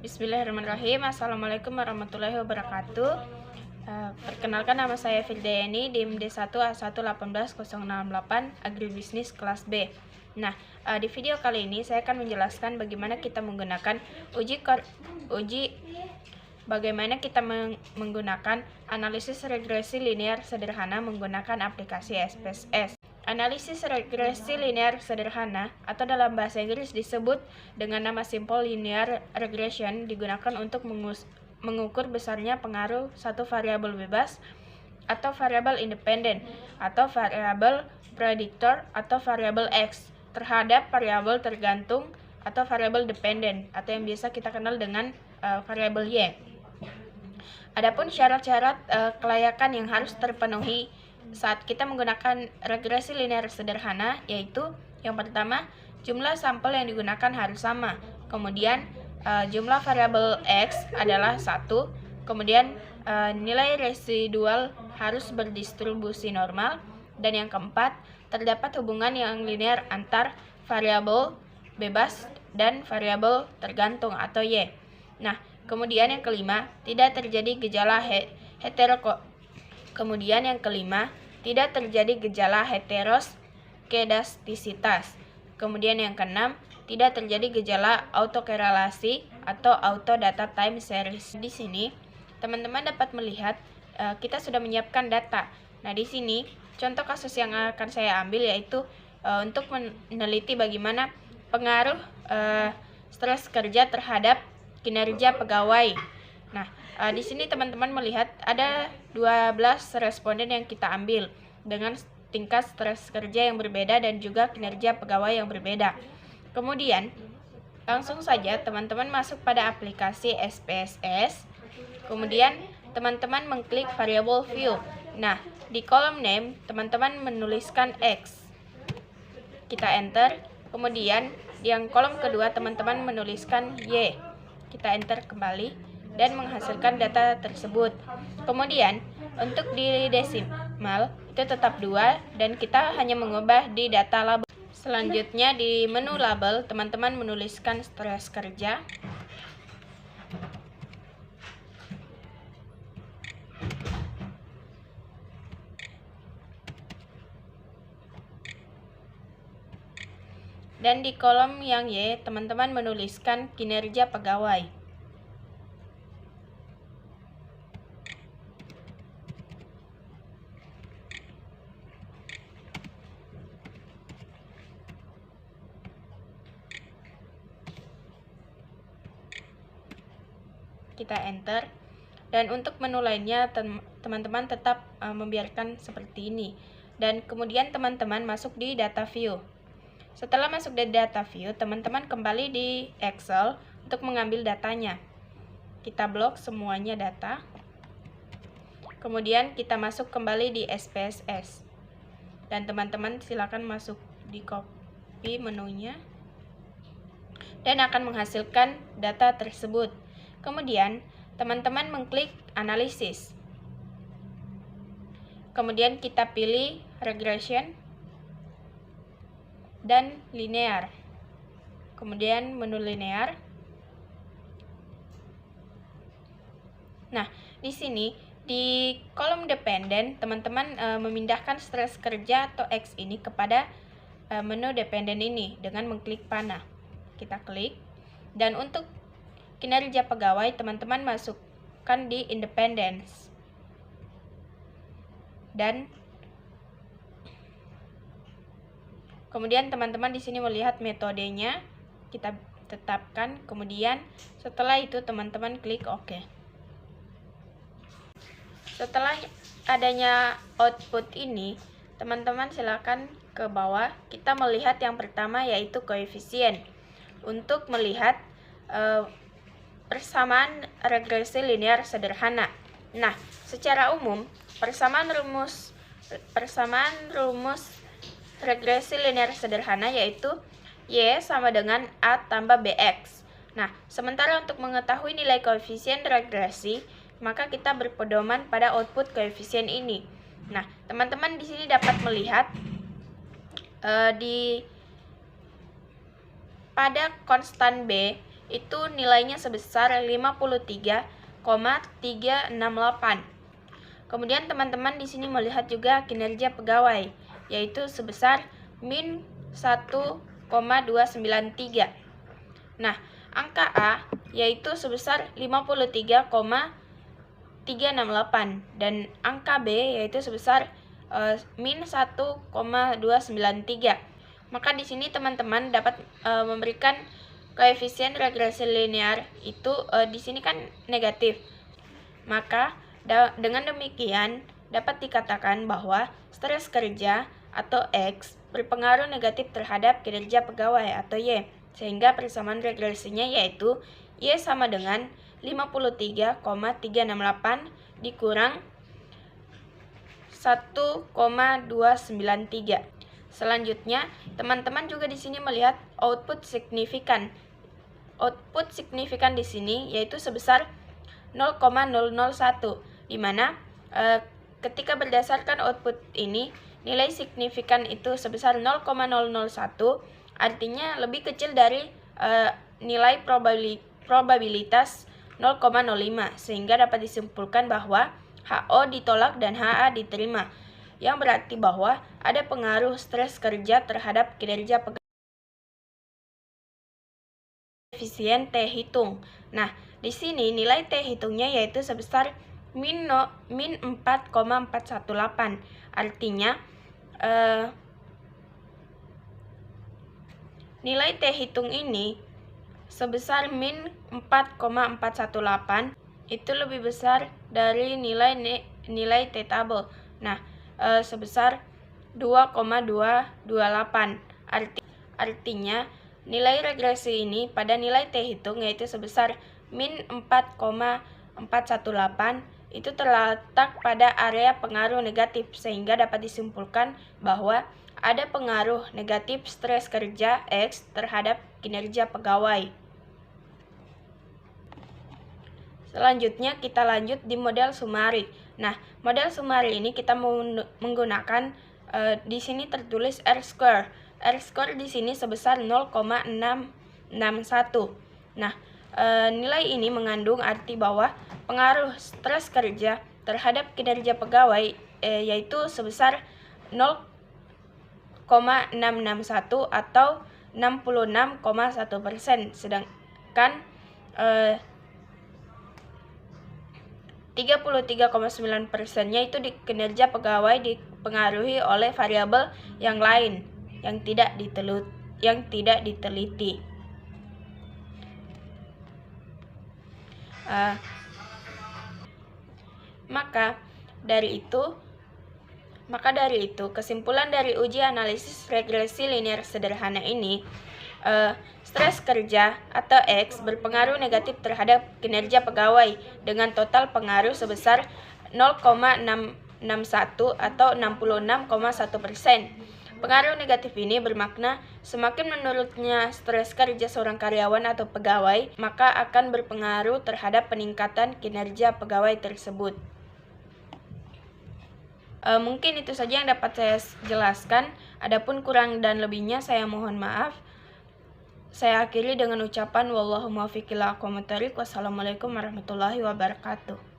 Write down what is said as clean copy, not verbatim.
Bismillahirrahmanirrahim. Assalamualaikum warahmatullahi wabarakatuh. Perkenalkan, nama saya Firdayani, DIM D1A11808 Agribisnis kelas B. Nah, di video kali ini saya akan menjelaskan bagaimana kita menggunakan menggunakan analisis regresi linear sederhana menggunakan aplikasi SPSS. Analisis regresi linear sederhana atau dalam bahasa Inggris disebut dengan nama simple linear regression digunakan untuk mengukur besarnya pengaruh satu variabel bebas atau variabel independen atau variabel prediktor atau variabel X terhadap variabel tergantung atau variabel dependen atau yang biasa kita kenal dengan variabel Y. Adapun syarat-syarat kelayakan yang harus terpenuhi saat kita menggunakan regresi linear sederhana, yaitu yang pertama, jumlah sampel yang digunakan harus sama. Kemudian jumlah variabel X adalah 1. Kemudian nilai residual harus berdistribusi normal. Dan yang keempat, terdapat hubungan yang linear antar variabel bebas dan variabel tergantung atau Y. Nah, kemudian yang kelima, tidak terjadi gejala Kemudian yang kelima, tidak terjadi gejala heteroskedastisitas. Kemudian yang keenam, tidak terjadi gejala autokorelasi atau auto data time series. Di sini, teman-teman dapat melihat kita sudah menyiapkan data. Nah, di sini contoh kasus yang akan saya ambil yaitu untuk meneliti bagaimana pengaruh stres kerja terhadap kinerja pegawai. Nah, di sini teman-teman melihat ada 12 responden yang kita ambil dengan tingkat stres kerja yang berbeda dan juga kinerja pegawai yang berbeda. Kemudian, langsung saja teman-teman masuk pada aplikasi SPSS. Kemudian, teman-teman mengklik variable view. Nah, di kolom name, teman-teman menuliskan X. Kita enter. Kemudian, yang kolom kedua, teman-teman menuliskan Y. Kita enter kembali dan menghasilkan data tersebut. Kemudian untuk di desimal itu tetap 2 dan kita hanya mengubah di data label. Selanjutnya di menu label teman-teman menuliskan stres kerja. Dan di kolom yang Y teman-teman menuliskan kinerja pegawai. Kita enter, dan untuk menu lainnya teman-teman tetap membiarkan seperti ini. Dan kemudian teman-teman masuk di data view. Setelah masuk di data view, teman-teman kembali di Excel untuk mengambil datanya. Kita blok semuanya data. Kemudian kita masuk kembali di SPSS. Dan teman-teman silakan masuk di copy menunya dan akan menghasilkan data tersebut. Kemudian, teman-teman mengklik analisis. Kemudian kita pilih regression dan linear. Kemudian menu linear. Nah, di sini di kolom dependen, teman-teman memindahkan stres kerja atau X ini kepada menu dependen ini dengan mengklik panah. Kita klik. Dan untuk kinerja pegawai, teman-teman masukkan di independence. Dan kemudian teman-teman di sini melihat metodenya, kita tetapkan. Kemudian setelah itu teman-teman klik OK. Setelah adanya output ini, teman-teman silakan ke bawah. Kita melihat yang pertama yaitu koefisien. Untuk melihat persamaan regresi linear sederhana. Nah, secara umum persamaan rumus regresi linear sederhana yaitu Y sama dengan A tambah BX. Nah, sementara untuk mengetahui nilai koefisien regresi, maka kita berpedoman pada output koefisien ini. Nah, teman-teman di sini dapat melihat pada konstan B itu nilainya sebesar 53,368. Kemudian teman-teman di sini melihat juga kinerja pegawai, yaitu sebesar min 1,293. Nah, angka A yaitu sebesar 53,368 dan angka B yaitu sebesar min 1,293. Maka di sini teman-teman dapat memberikan koefisien regresi linear itu di sini kan negatif. Maka dengan demikian dapat dikatakan bahwa stres kerja atau X berpengaruh negatif terhadap kinerja pegawai atau Y, sehingga persamaan regresinya yaitu Y sama dengan 53,368 dikurang 1,293. Selanjutnya, teman-teman juga di sini melihat output signifikan. Output signifikan di sini yaitu sebesar 0,001, di mana ketika berdasarkan output ini nilai signifikan itu sebesar 0,001, artinya lebih kecil dari nilai probabilitas 0,05, sehingga dapat disimpulkan bahwa HO ditolak dan HA diterima, yang berarti bahwa ada pengaruh stres kerja terhadap kinerja pegawai. Koefisien T hitung. Nah, di sini nilai T hitungnya yaitu sebesar min 4,418. Artinya nilai T hitung ini sebesar min 4,418 itu lebih besar dari nilai T tabel. Nah, sebesar 2,228. Artinya nilai regresi ini pada nilai T hitung yaitu sebesar min 4,418 itu terletak pada area pengaruh negatif, sehingga dapat disimpulkan bahwa ada pengaruh negatif stres kerja X terhadap kinerja pegawai. Selanjutnya kita lanjut di model Sumari. Nah, model Sumari ini kita menggunakan di sini tertulis R-square. R-square di sini sebesar 0,661. Nah, nilai ini mengandung arti bahwa pengaruh stres kerja terhadap kinerja pegawai yaitu sebesar 0,661 atau 66,1%, sedangkan 33,9%-nya itu di kinerja pegawai dipengaruhi oleh variabel yang lain yang tidak diteliti. Maka dari itu kesimpulan dari uji analisis regresi linear sederhana ini, stres kerja atau X berpengaruh negatif terhadap kinerja pegawai dengan total pengaruh sebesar 0,661 atau 66,1%. Pengaruh negatif ini bermakna semakin menurutnya stres kerja seorang karyawan atau pegawai, maka akan berpengaruh terhadap peningkatan kinerja pegawai tersebut. Mungkin itu saja yang dapat saya jelaskan. Adapun kurang dan lebihnya saya mohon maaf. Saya akhiri dengan ucapan wallahu muwaffiq ila aqwamit thoriq. Wassalamualaikum warahmatullahi wabarakatuh.